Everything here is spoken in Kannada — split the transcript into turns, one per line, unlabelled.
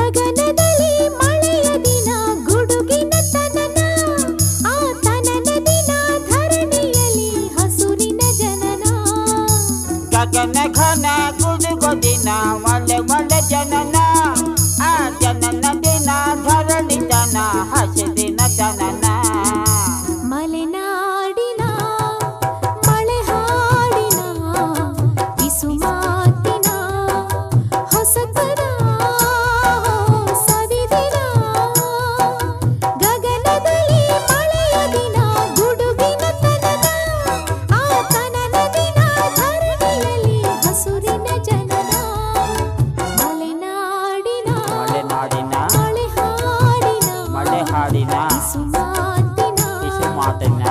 ಗಗನದಲ್ಲಿ ಮಳೆಯ ದಿನ ಗುಡುಗಿನ ತನನ ಆ ತನನ ದಿನ ಧರಣಿಯಲ್ಲಿ ಹಸುರಿನ ಜನನ
ಗಗನ ಘನ ಗುಡುಗು ದಿನ ಮಳೆ ಮಳೆ ಜನನ ಆ ಜನನ ದಿನ ಧರಣಿ ಜನ ಹಸಿರಿನ ಜನನ
ಮಲೆನಾಡಿನ ಮಳೆ ಹಾಡಿನ ಬಿಸು ಮಾತಿನ ಹೊಸತನ ಸವಿದಿನ ಗಗನದಲ್ಲಿ ಮಳೆಯ ದಿನ ಗುಡುಗಿನ ತನನ ಆ ತನನ ದಿನ ಧರಣಿಯಲ್ಲಿ ಹಸುರಿನ ಜನನ ಮಲೆನಾಡಿನ
ಮಲೆನಾಡಿನ
ಮಳೆ ಹಾಡಿನ
ಮಳೆ ಹಾಡಿನ
ಬಿಸು ಮಾತಿನ
ಬಿಸು ಮಾತಿನ